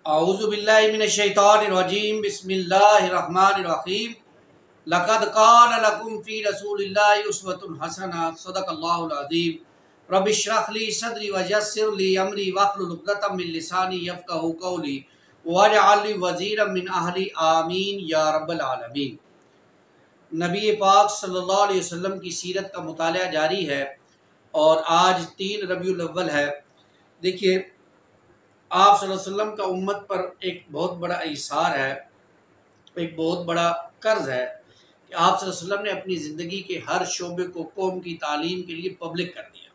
اعوذ باللہ من الشیطان الرجیم بسم اللہ الرحمن الرحیم لقد کان لکم فی رسول اللہ اسوۃ حسنہ صدق اللہ العظیم رب اشرح لی صدری ویسر لی امری واحلل عقدۃ من لسانی یفقہوا قولی واجعل لی وزیرا من اہلی آمین یا رب العالمین۔ نبی پاک صلی اللہ علیہ وسلم کی سیرت کا مطالعہ جاری ہے اور آج 3 ربیع الاول ہے۔ دیکھیے، آپ صلی اللہ علیہ وسلم کا امت پر ایک بہت بڑا ایثار ہے، ایک بہت بڑا قرض ہے کہ آپ صلی اللہ علیہ وسلم نے اپنی زندگی کے ہر شعبے کو قوم کی تعلیم کے لیے پبلک کر دیا،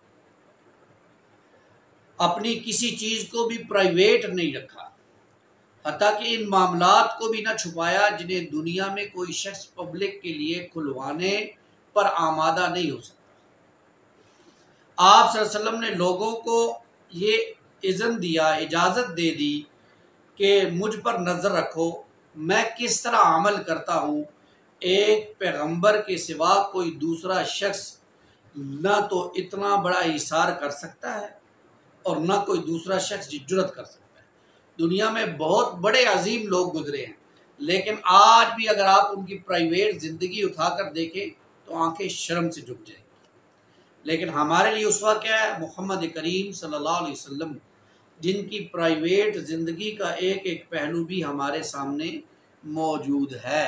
اپنی کسی چیز کو بھی پرائیویٹ نہیں رکھا، حتیٰ کہ ان معاملات کو بھی نہ چھپایا جنہیں دنیا میں کوئی شخص پبلک کے لیے کھلوانے پر آمادہ نہیں ہو سکتا۔ آپ صلی اللہ علیہ وسلم نے لوگوں کو یہ اذن دیا، اجازت دے دی کہ مجھ پر نظر رکھو، میں کس طرح عمل کرتا ہوں۔ ایک پیغمبر کے سوا کوئی دوسرا شخص نہ تو اتنا بڑا ایثار کر سکتا ہے اور نہ کوئی دوسرا شخص جرأت کر سکتا ہے۔ دنیا میں بہت بڑے عظیم لوگ گزرے ہیں، لیکن آج بھی اگر آپ ان کی پرائیویٹ زندگی اٹھا کر دیکھیں تو آنکھیں شرم سے جھک جائیں گی۔ لیکن ہمارے لیے اسوہ کیا ہے؟ محمد کریم صلی اللہ علیہ وسلم، جن کی پرائیویٹ زندگی کا ایک ایک پہلو بھی ہمارے سامنے موجود ہے۔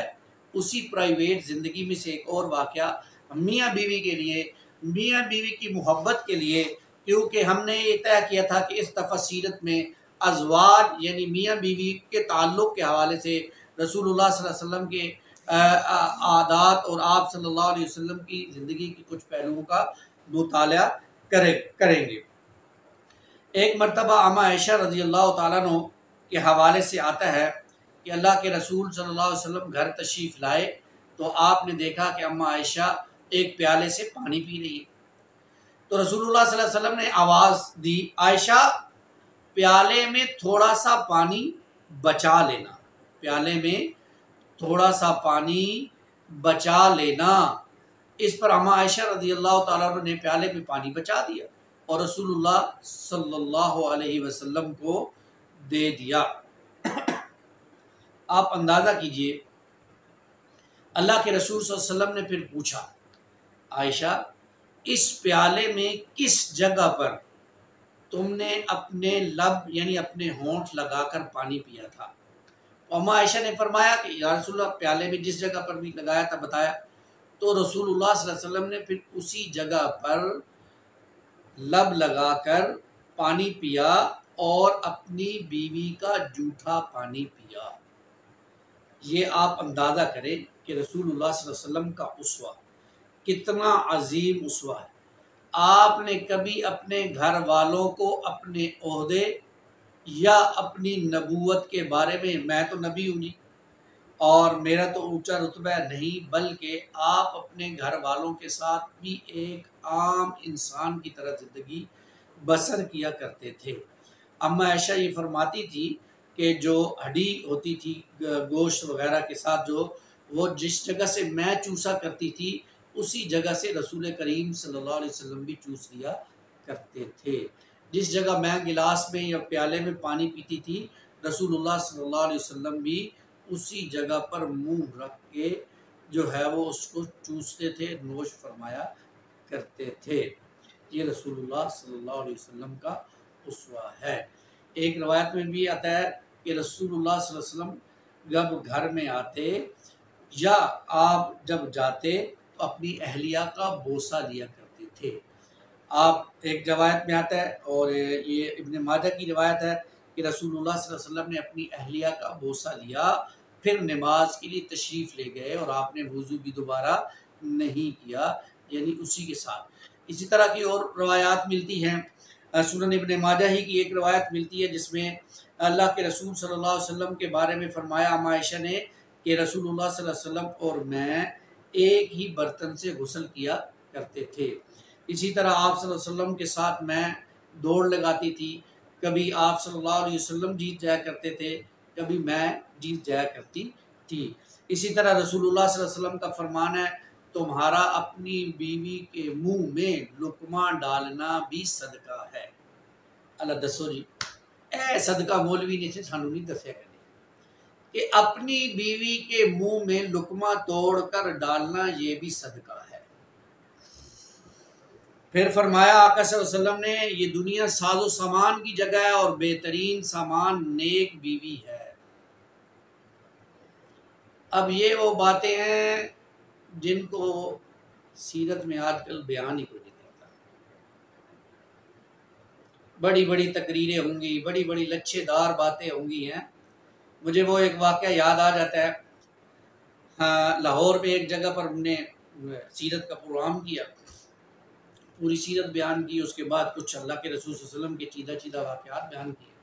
اسی پرائیویٹ زندگی میں سے ایک اور واقعہ میاں بیوی کے لیے، میاں بیوی کی محبت کے لیے، کیونکہ ہم نے یہ طے کیا تھا کہ اس دفعہ سیرت میں ازواج یعنی میاں بیوی کے تعلق کے حوالے سے رسول اللہ صلی اللہ علیہ وسلم کے عادات اور آپ صلی اللہ علیہ وسلم کی زندگی کی کچھ پہلوؤں کا مطالعہ کریں گے۔ ایک مرتبہ اما عائشہ رضی اللہ تعالیٰ عنہ کے حوالے سے آتا ہے کہ اللہ کے رسول صلی اللہ علیہ وسلم گھر تشریف لائے تو آپ نے دیکھا کہ اما عائشہ ایک پیالے سے پانی پی رہی ہے، تو رسول اللہ صلی اللہ علیہ وسلم نے آواز دی، عائشہ پیالے میں تھوڑا سا پانی بچا لینا، پیالے میں تھوڑا سا پانی بچا لینا۔ اس پر اما عائشہ رضی اللہ تعالیٰ عنہ نے پیالے میں پانی بچا دیا اور رسول اللہ صلی اللہ علیہ وسلم کو دے دیا۔ آپ اندازہ کیجئے، اللہ کے رسول صلی اللہ علیہ وسلم نے پھر پوچھا، عائشہ اس پیالے میں کس جگہ پر تم نے اپنے لب یعنی اپنے ہونٹ لگا کر پانی پیا تھا؟ اما عائشہ نے فرمایا کہ یا رسول اللہ، پیالے میں جس جگہ پر بھی لگایا تھا بتایا، تو رسول اللہ صلی اللہ علیہ وسلم نے پھر اسی جگہ پر لب لگا کر پانی پیا اور اپنی بیوی کا جھوٹا پانی پیا۔ یہ آپ اندازہ کریں کہ رسول اللہ صلی اللہ علیہ وسلم کا اسوہ کتنا عظیم اسوہ ہے۔ آپ نے کبھی اپنے گھر والوں کو اپنے عہدے یا اپنی نبوت کے بارے میں تو نبی ہوں جی اور میرا تو اونچا رتبہ نہیں، بلکہ آپ اپنے گھر والوں کے ساتھ بھی ایک عام انسان کی طرح زندگی بسر کیا کرتے تھے۔ اما عائشہ یہ فرماتی تھی کہ جو ہڈی ہوتی تھی گوشت وغیرہ کے ساتھ، جو وہ جس جگہ سے میں چوسا کرتی تھی اسی جگہ سے رسول کریم صلی اللہ علیہ وسلم بھی چوس لیا کرتے تھے۔ جس جگہ میں گلاس میں یا پیالے میں پانی پیتی تھی، رسول اللہ صلی اللہ علیہ وسلم بھی اسی جگہ پر منہ رکھ کے جو ہے وہ اس کو چوستے تھے، نوش فرمایا کرتے تھے۔ یہ رسول اللہ صلی اللہ علیہ وسلم کا اسوہ ہے۔ ایک روایت میں بھی آتا ہے کہ رسول اللہ صلی اللہ علیہ وسلم جب گھر میں آتے یا آپ جب جاتے تو اپنی اہلیہ کا بوسہ لیا کرتے تھے۔ آپ ایک روایت میں آتا ہے اور یہ ابن ماجہ کی روایت ہے کہ رسول اللہ صلی اللہ علیہ وسلم نے اپنی اہلیہ کا بوسہ لیا، پھر نماز کے لیے تشریف لے گئے اور آپ نے وضو بھی دوبارہ نہیں کیا، یعنی اسی کے ساتھ۔ اسی طرح کی اور روایات ملتی ہیں، سنن ابن ماجہ ہی کی ایک روایت ملتی ہے جس میں اللہ کے رسول صلی اللہ علیہ وسلم کے بارے میں فرمایا اما عائشہ نے کہ رسول اللہ صلی اللہ علیہ وسلم اور میں ایک ہی برتن سے غسل کیا کرتے تھے۔ اسی طرح آپ صلی اللہ علیہ وسلم کے ساتھ میں دوڑ لگاتی تھی، کبھی آپ صلی اللہ علیہ وسلم جیت جایا کرتے تھے، کبھی میں جیت جایا کرتی تھی۔ اسی طرح رسول اللہ صلی اللہ علیہ وسلم کا فرمان ہے، تمہارا اپنی بیوی کے منہ میں لقمہ ڈالنا بھی صدقہ ہے۔ اللہ دسو جی، اے صدقہ مولوی نے سانو نہیں دسیا کرے کہ اپنی بیوی کے منہ میں لقمہ توڑ کر ڈالنا یہ بھی صدقہ ہے۔ پھر فرمایا آقا صلی اللہ علیہ وسلم نے یہ دنیا ساز و سامان کی جگہ ہے اور بہترین سامان نیک بیوی ہے۔ اب یہ وہ باتیں ہیں جن کو سیرت میں آج کل بیان ہی کوئی نہیں کرتا۔ بڑی بڑی تقریریں ہوں گی، بڑی بڑی لچھے دار باتیں ہوں گی ہیں۔ مجھے وہ ایک واقعہ یاد آ جاتا ہے، لاہور میں ایک جگہ پر ہم نے سیرت کا پروگرام کیا، پوری سیرت بیان کی، اس کے بعد کچھ اللہ کے رسول صلی اللہ علیہ وسلم کے چیدہ واقعات بیان کیے۔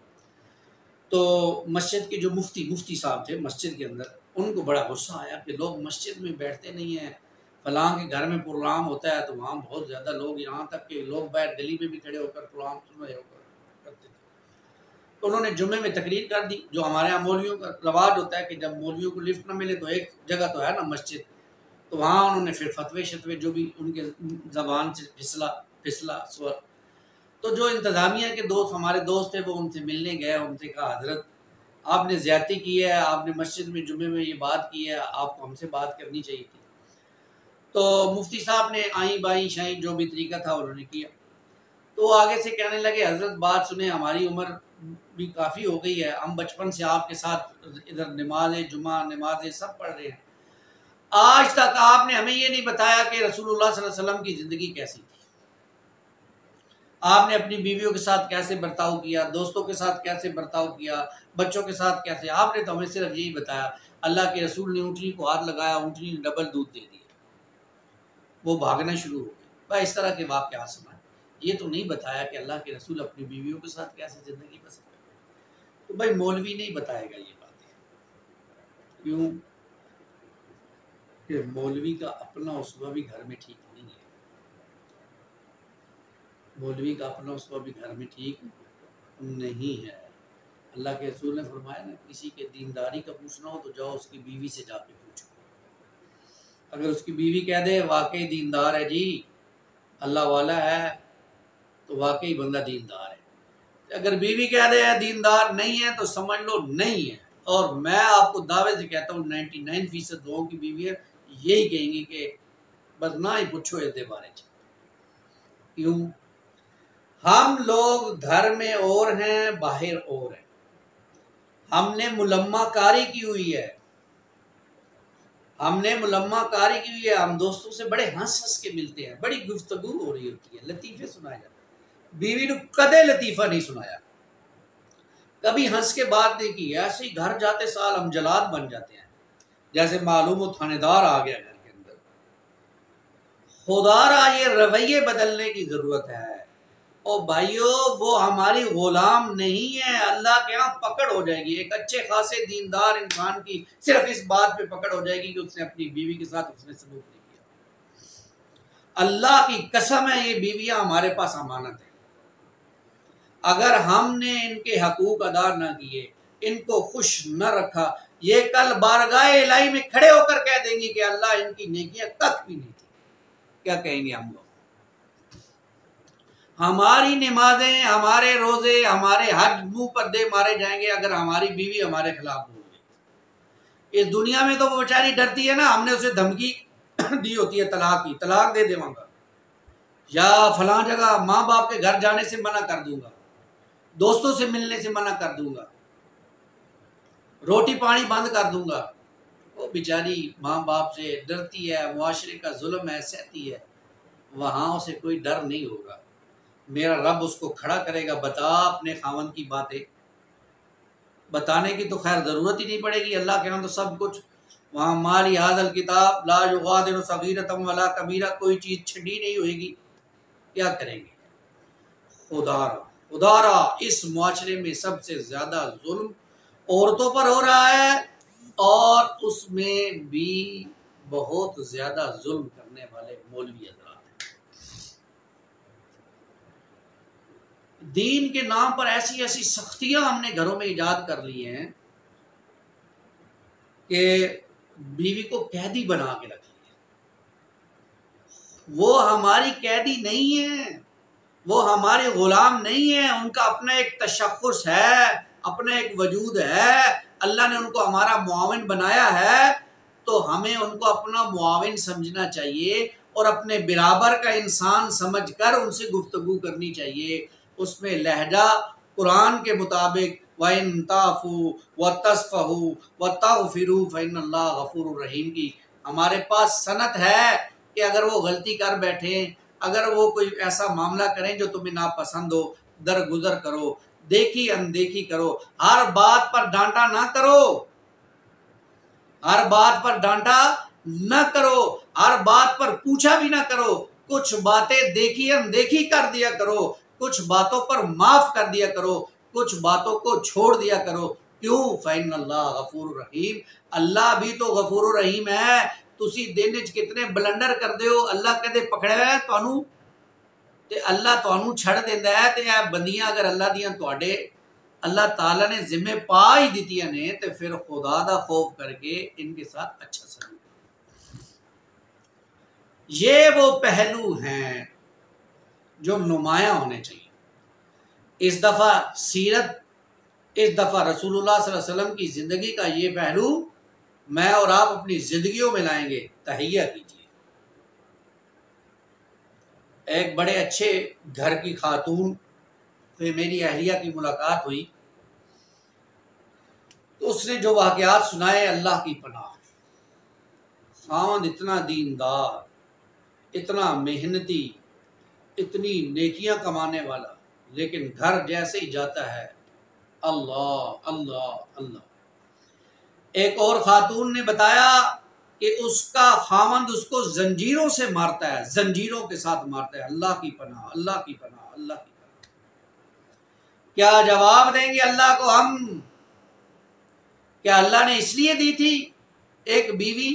تو مسجد کے جو مفتی صاحب تھے مسجد کے اندر، ان کو بڑا غصہ آیا کہ لوگ مسجد میں بیٹھتے نہیں ہیں، فلاں کے گھر میں پروگرام ہوتا ہے تو وہاں بہت زیادہ لوگ، یہاں تک کہ لوگ باہر گلی میں بھی کھڑے ہو کر پروگرام سن رہے کرتے تھے۔ تو انہوں نے جمعے میں تقریر کر دی، جو ہمارے یہاں مولویوں کا رواج ہوتا ہے کہ جب مولویوں کو لفٹ نہ ملے تو ایک جگہ تو ہے نا مسجد، تو وہاں انہوں نے پھر فتوے شتوے جو بھی ان کے زبان سے پھسلا سور، تو جو انتظامیہ کے دوست ہمارے دوست تھے وہ ان سے ملنے گئے، ان سے کہا حضرت آپ نے زیادتی کی ہے، آپ نے مسجد میں جمعے میں یہ بات کی ہے، آپ کو ہم سے بات کرنی چاہیے تھی۔ تو مفتی صاحب نے آئیں بائیں شائیں جو بھی طریقہ تھا انہوں نے کیا۔ تو آگے سے کہنے لگے حضرت بات سنیں، ہماری عمر بھی کافی ہو گئی ہے، ہم بچپن سے آپ کے ساتھ ادھر نماز جمعہ نمازیں سب پڑھ رہے ہیں، آج تک آپ نے ہمیں یہ نہیں بتایا کہ رسول اللہ صلی اللہ علیہ وسلم کی زندگی کیسی تھی، آپ نے اپنی بیویوں کے ساتھ کیسے برتاؤ کیا، دوستوں کے ساتھ کیسے برتاؤ کیا، بچوں کے ساتھ کیسے، آپ نے تو ہمیں صرف یہی بتایا اللہ کے رسول نے اونٹنی کو ہاتھ لگایا، اونٹنی نے ڈبل دودھ دے دیا، وہ بھاگنا شروع ہو گئے۔ بھائی اس طرح کے واقعات سنائے، یہ تو نہیں بتایا کہ اللہ کے رسول اپنی بیویوں کے ساتھ کیسے زندگی بسر کرتے۔ تو بھائی مولوی نہیں بتائے گا یہ باتیں، کیوں کہ مولوی کا اپنا اسوہ بھی گھر میں ٹھیک نہیں ہے، مولوی کا اپنا اسوہ بھی گھر میں ٹھیک نہیں ہے۔ اللہ کے رسول نے فرمایا نا، کسی کے دینداری کا پوچھنا ہو تو جاؤ اس کی بیوی سے جا کے پوچھو، اگر اس کی بیوی کہہ دے واقعی دیندار ہے جی اللہ والا ہے تو واقعی بندہ دیندار ہے، اگر بیوی کہہ دے دیندار نہیں ہے تو سمجھ لو نہیں ہے۔ اور میں آپ کو دعوے سے کہتا ہوں 99% لوگوں کی بیوی یہی کہیں گی کہ بس نہ ہی پوچھو اس بارے میں۔ کیوں؟ ہم لوگ گھر میں اور ہیں باہر اور ہیں، ہم نے ملمہ کاری کی ہوئی ہے، ہم دوستوں سے بڑے ہنس کے ملتے ہیں، بڑی گفتگو ہو رہی ہوتی ہے، لطیفے سنائے جاتے ہیں، بیوی نے کدے لطیفہ نہیں سنایا، کبھی ہنس کے بات نہیں کی، ایسے ہی گھر جاتے سال ہم جلاد بن جاتے ہیں، جیسے معلوم ہو تھانے دار آ گیا گھر کے اندر۔ خدا را یہ رویے بدلنے کی ضرورت ہے، اور بھائیو وہ ہماری غلام نہیں ہے، اللہ کے ہاں پکڑ ہو جائے گی، ایک اچھے خاصے دیندار انسان کی صرف اس بات پہ پکڑ ہو جائے گی کہ اس نے اپنی بیوی کے ساتھ اس نے سلوک نہیں کیا۔ اللہ کی قسم ہے یہ بیویاں ہمارے پاس امانت ہیں، اگر ہم نے ان کے حقوق ادا نہ کیے، ان کو خوش نہ رکھا، یہ کل بارگاہ الہی میں کھڑے ہو کر کہہ دیں گی کہ اللہ ان کی نیکیاں تک بھی نہیں تھی۔ کیا کہیں گے ہم لوگ؟ ہماری نمازیں، ہمارے روزے، ہمارے حج منہ پر دے مارے جائیں گے اگر ہماری بیوی ہمارے خلاف بول گئی۔ اس دنیا میں تو وہ بیچاری ڈرتی ہے نا، ہم نے اسے دھمکی دی ہوتی ہے طلاق کی، طلاق دے دوں گا، یا فلاں جگہ ماں باپ کے گھر جانے سے منع کر دوں گا، دوستوں سے ملنے سے منع کر دوں گا، روٹی پانی بند کر دوں گا۔ وہ بیچاری ماں باپ سے ڈرتی ہے، معاشرے کا ظلم ہے سہتی ہے، وہاں اسے کوئی ڈر نہیں ہوگا، میرا رب اس کو کھڑا کرے گا، بتا اپنے خاوند کی باتیں، بتانے کی تو خیر ضرورت ہی نہیں پڑے گی، اللہ کے ہاں تو سب کچھ، وہاں مالی ھذا الکتاب لا یغادر صغیرۃ ولا کبیرہ، کوئی چیز چھٹی نہیں ہوئے گی، کیا کریں گے؟ خدا را اس معاشرے میں سب سے زیادہ ظلم عورتوں پر ہو رہا ہے، اور اس میں بھی بہت زیادہ ظلم کرنے والے مولوی حضرات ہیں۔ دین کے نام پر ایسی ایسی سختیاں ہم نے گھروں میں ایجاد کر لی ہیں کہ بیوی کو قیدی بنا کے رکھ لیا، وہ ہماری قیدی نہیں ہے، وہ ہمارے غلام نہیں ہیں، ان کا اپنا ایک تشخص ہے، اپنا ایک وجود ہے، اللہ نے ان کو ہمارا معاون بنایا ہے، تو ہمیں ان کو اپنا معاون سمجھنا چاہیے اور اپنے برابر کا انسان سمجھ کر ان سے گفتگو کرنی چاہیے۔ اس میں لہجہ قرآن کے مطابق وَإِن تَعْفُوا وَتَصْفَحُوا وَتَغْفِرُوا فَإِنَّ اللَّهَ غَفُورٌ رَحِيمٌ کی ہمارے پاس سند ہے کہ اگر وہ غلطی کر بیٹھیں، اگر وہ کوئی ایسا معاملہ کریں جو تمہیں ناپسند ہو، درگزر کرو، دیکھی اندیکھی کرو، ہر بات پر ڈانٹا نہ کرو، ہر بات پر ڈانٹا نہ کرو، ہر بات پر پوچھا بھی نہ کرو، کچھ باتیں دیکھی اندیکھی کر دیا کرو، کچھ باتوں پر معاف کر دیا کرو، کچھ باتوں کو چھوڑ دیا کرو۔ کیوں؟ فَإِنَّ اللَّهَ غَفُورٌ رَحِيمٌ، اللہ بھی تو غفور و رحیم ہے۔ تسی دن وچ کتنے بلنڈر کر دیو، اللہ کدے پکڑے ہے تانوں تے اللہ تانوں چھڑ دیندا ہے، تے اے بندیاں اگر اللہ دیاں تواڈے اللہ تعالیٰ نے ذمہ پا ہی دیتیاں نے، تے پھر خدا دا خوف کر کے ان کے ساتھ اچھا سلوک۔ یہ وہ پہلو ہیں جو نمایاں ہونے چاہیے۔ اس دفعہ سیرت، اس دفعہ رسول اللہ صلی اللہ علیہ وسلم کی زندگی کا یہ پہلو میں اور آپ اپنی زندگیوں میں لائیں گے۔ تہیہ کیجیے۔ ایک بڑے اچھے گھر کی خاتون سے میری اہلیہ کی ملاقات ہوئی، تو اس نے جو واقعات سنائے اللہ کی پناہ۔ خاوند اتنا دیندار، اتنا محنتی، اتنی نیکیاں کمانے والا، لیکن گھر جیسے ہی جاتا ہے اللہ اللہ اللہ۔ ایک اور خاتون نے بتایا کہ اس کا خاوند اس کو زنجیروں سے مارتا ہے، زنجیروں کے ساتھ مارتا ہے۔ اللہ کی پناہ، اللہ کی پناہ، اللہ کی پناہ۔ کیا جواب دیں گے اللہ کو ہم؟ کیا اللہ نے اس لیے دی تھی ایک بیوی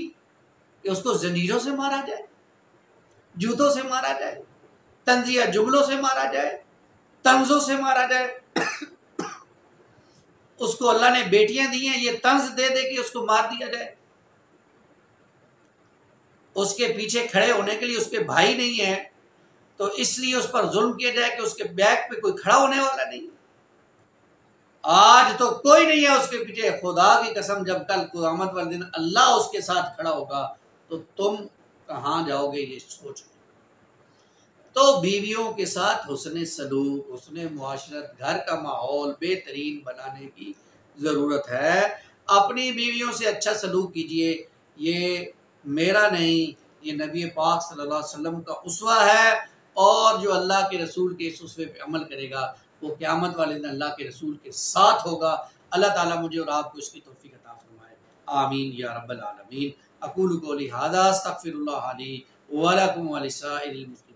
کہ اس کو زنجیروں سے مارا جائے، جوتوں سے مارا جائے، طنزیہ جملوں سے مارا جائے، طنزوں سے مارا جائے؟ اس کو اللہ نے بیٹیاں دی ہیں، یہ طنز دے دے کہ اس کو مار دیا جائے؟ اس کے پیچھے کھڑے ہونے کے لیے اس کے بھائی نہیں ہیں، تو اس لیے اس پر ظلم کیا جائے کہ اس کے بیک پہ کوئی کھڑا ہونے والا نہیں۔ آج تو کوئی نہیں ہے اس کے پیچھے، خدا کی قسم جب کل قیامت والے دن اللہ اس کے ساتھ کھڑا ہوگا تو تم کہاں جاؤ گے یہ سوچو۔ تو بیویوں کے ساتھ حسن سلوک، حسن معاشرت، گھر کا ماحول بہترین بنانے کی ضرورت ہے۔ اپنی بیویوں سے اچھا سلوک کیجئے۔ یہ میرا نہیں، یہ نبی پاک صلی اللہ علیہ وسلم کا اسوہ ہے، اور جو اللہ کے رسول کے اس اسوے پہ عمل کرے گا وہ قیامت والے دن اللہ کے رسول کے ساتھ ہوگا۔ اللہ تعالیٰ مجھے اور آپ کو اس کی توفیق عطا فرمائے، آمین یا رب العالمین۔ اقول قولی ھذا استغفر اللہ لی ولکم ولسائر المسلمین۔